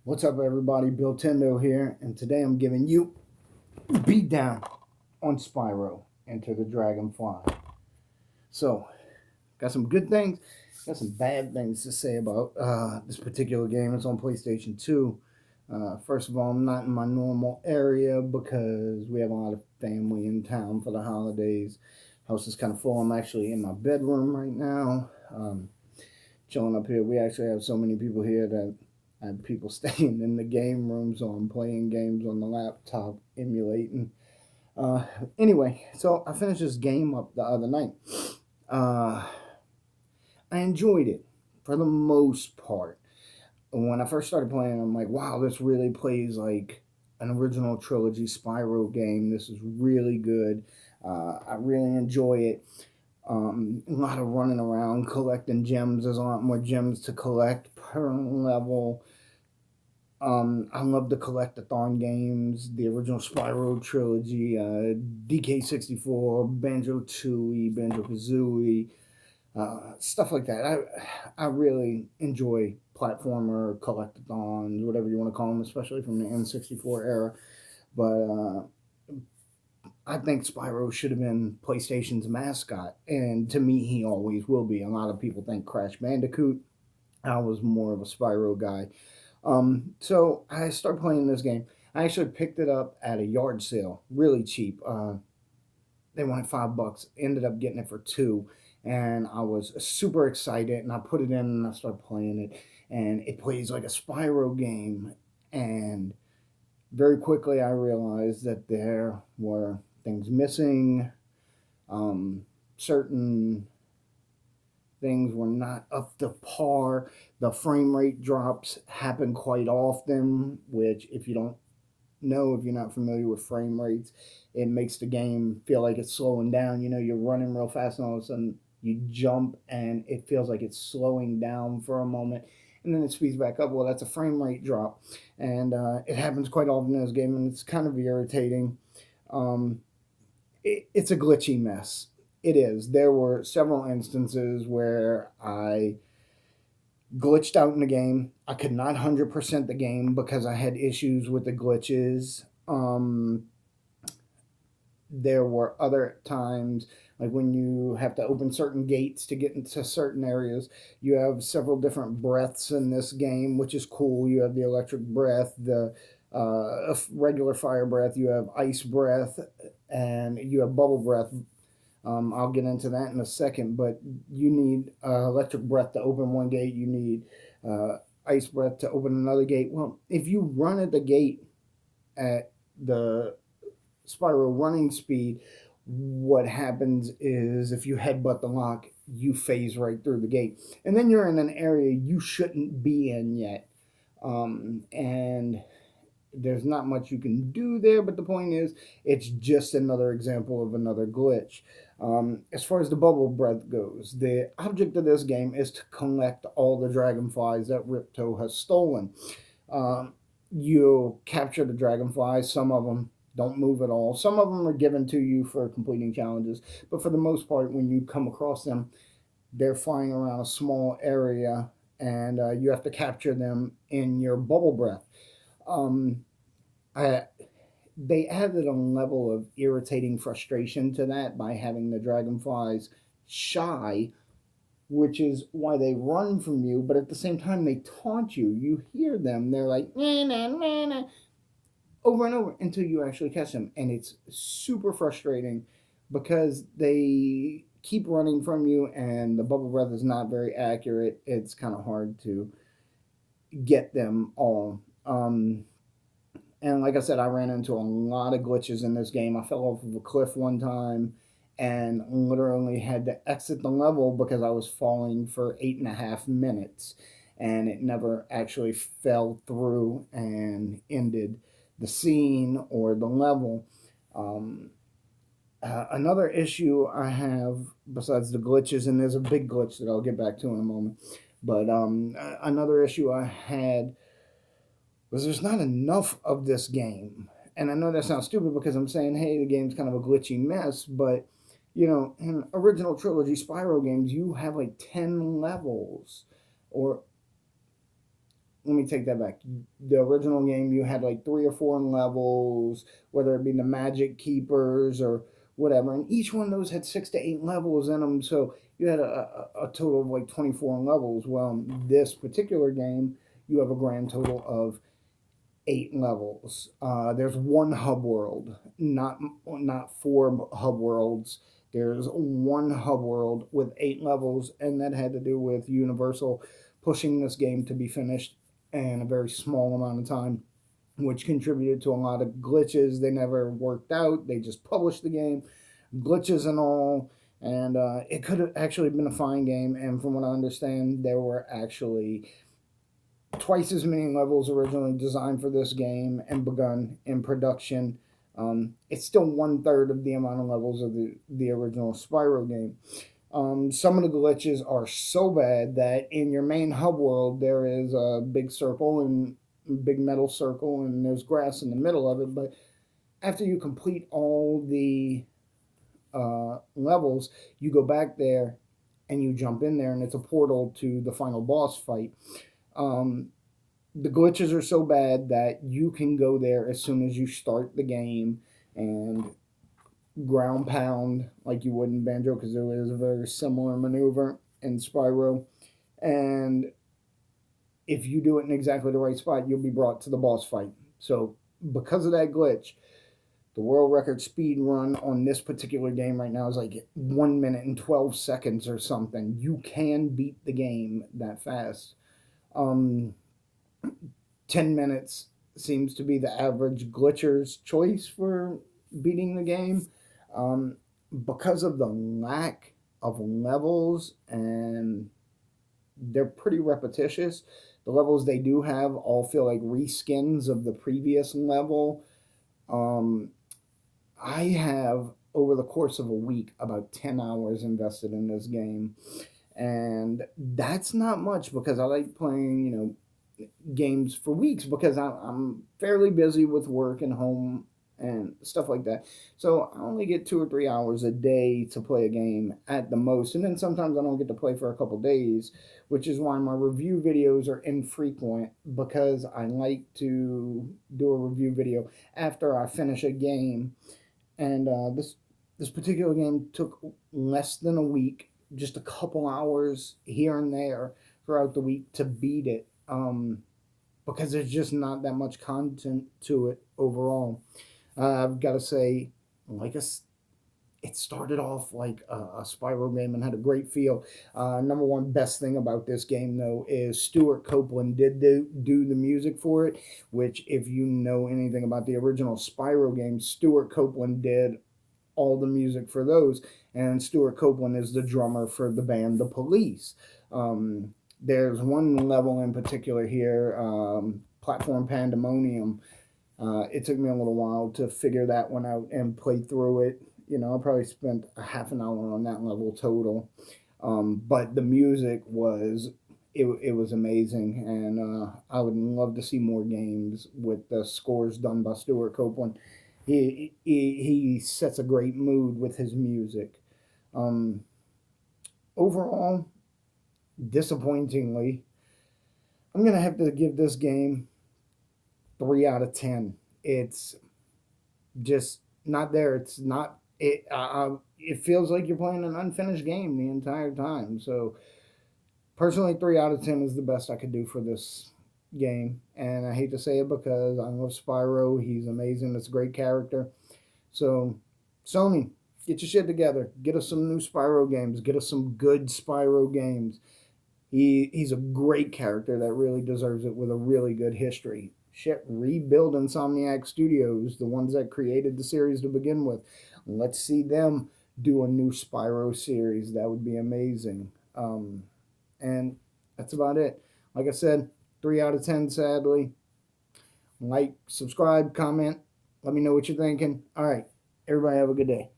What's up, everybody? Bill Tendo here, and today I'm giving you beatdown on Spyro Enter the Dragonfly. So, got some good things, got some bad things to say about this particular game. It's on PlayStation 2. First of all, I'm not in my normal area because we have a lot of family in town for the holidays. House is kind of full. I'm actually in my bedroom right now, chilling up here. We actually have so many people here that I have people staying in the game room, so I'm playing games on the laptop, emulating. Uh, anyway, so I finished this game up the other night. Uh, I enjoyed it for the most part. When I first started playing, I'm like, wow, this really plays like an original trilogy Spyro game. This is really good. I really enjoy it. A lot of running around collecting gems. There's a lot more gems to collect per level. I love the collectathon games, the original Spyro trilogy, DK64, Banjo Tooie, Banjo Kazooie, stuff like that. I really enjoy platformer collectathons, whatever you want to call them, especially from the N64 era. But I think Spyro should have been PlayStation's mascot, and to me, he always will be. A lot of people think Crash Bandicoot. I was more of a Spyro guy. So I started playing this game. I actually picked it up at a yard sale, really cheap. They wanted $5. Ended up getting it for two, and I was super excited. And I put it in and I started playing it, and it plays like a Spyro game. And very quickly, I realized that there were things missing. Certain things were not up to par. The frame rate drops happen quite often, which, if you don't know, if you're not familiar with frame rates, it makes the game feel like it's slowing down. You know, you're running real fast and all of a sudden you jump and it feels like it's slowing down for a moment and then it speeds back up. Well, that's a frame rate drop, and it happens quite often in this game, and it's kind of irritating. Um, it's a glitchy mess. It is. There were several instances where I glitched out in the game. I could not 100% the game because I had issues with the glitches. There were other times, like when you have to open certain gates to get into certain areas. You have several different breaths in this game, which is cool. You have the electric breath, the regular fire breath, you have ice breath, and you have bubble breath. I'll get into that in a second, but you need electric breath to open one gate. You need ice breath to open another gate. Well, if you run at the gate at the Spyro running speed, what happens is if you headbutt the lock, you phase right through the gate. And then you're in an area you shouldn't be in yet. And there's not much you can do there, but the point is, it's just another example of another glitch. As far as the bubble breath goes, the object of this game is to collect all the dragonflies that Ripto has stolen. You capture the dragonflies. Some of them don't move at all. Some of them are given to you for completing challenges, but for the most part, when you come across them, they're flying around a small area, and you have to capture them in your bubble breath. Um, I, they added a level of irritating frustration to that by having the dragonflies shy, which is why they run from you, but at the same time they taunt you. You hear them, they're like nah, nah, nah, nah, over and over until you actually catch them, and it's super frustrating because they keep running from you and the bubble breath is not very accurate. It's kind of hard to get them all. And like I said, I ran into a lot of glitches in this game. I fell off of a cliff one time and literally had to exit the level because I was falling for 8.5 minutes, and it never actually fell through and ended the scene or the level. Um, Another issue I have, besides the glitches, and there's a big glitch that I'll get back to in a moment, but another issue I had was there's not enough of this game. And I know that sounds stupid because I'm saying, hey, the game's kind of a glitchy mess, but you know, in original trilogy Spyro games, you have like 10 levels, or let me take that back. The original game, you had like 3 or 4 levels, whether it be the Magic Keepers or whatever, and each one of those had 6 to 8 levels in them. So you had a total of like 24 levels. Well, this particular game, you have a grand total of 8 levels. There's one hub world, not 4 hub worlds. There's one hub world with 8 levels, and that had to do with Universal pushing this game to be finished in a very small amount of time, which contributed to a lot of glitches. They never worked out. They just published the game, glitches and all. And it could have actually been a fine game. And from what I understand, there were actually twice as many levels originally designed for this game and begun in production. It's still 1/3 of the amount of levels of the original Spyro game. Some of the glitches are so bad that in your main hub world there is a big circle and big metal circle, and there's grass in the middle of it. But after you complete all the levels, you go back there and you jump in there, and it's a portal to the final boss fight. The glitches are so bad that you can go there as soon as you start the game and ground pound like you would in Banjo, because there is a very similar maneuver in Spyro. And if you do it in exactly the right spot, you'll be brought to the boss fight. So because of that glitch, the world record speed run on this particular game right now is like 1 minute and 12 seconds or something. You can beat the game that fast. 10 minutes seems to be the average glitcher's choice for beating the game. Because of the lack of levels, and they're pretty repetitious. The levels they do have all feel like reskins of the previous level. I have, over the course of a week, about 10 hours invested in this game. And that's not much, because I like playing, games for weeks, because I'm fairly busy with work and home and stuff like that. So I only get 2 or 3 hours a day to play a game at the most. And then sometimes I don't get to play for a couple days, which is why my review videos are infrequent, because I like to do a review video after I finish a game. And this particular game took less than a week, just a couple hours here and there throughout the week to beat it, because there's just not that much content to it overall. I've got to say, it started off like a Spyro game and had a great feel. Number one best thing about this game, though, is Stuart Copeland did do the music for it, which, if you know anything about the original Spyro game, Stuart Copeland did all the music for those, and Stuart Copeland is the drummer for the band The Police. There's one level in particular here, Platform Pandemonium. It took me a little while to figure that one out and play through it. I probably spent a half an hour on that level total. But the music was, it was amazing, and I would love to see more games with the scores done by Stuart Copeland. He sets a great mood with his music. Overall, disappointingly, I'm gonna have to give this game 3 out of 10. It's just not there. It's not it. It feels like you're playing an unfinished game the entire time. So personally, 3 out of 10 is the best I could do for this game. And I hate to say it, because I love Spyro. He's amazing. It's a great character. So Sony, get your shit together. Get us some new Spyro games. Get us some good Spyro games. He's a great character that really deserves it, with a really good history. Shit, rebuild Insomniac Studios, the ones that created the series to begin with. Let's see them do a new Spyro series. That would be amazing. And that's about it. Like I said, 3 out of 10, sadly. Like, subscribe, comment. Let me know what you're thinking. All right. Everybody have a good day.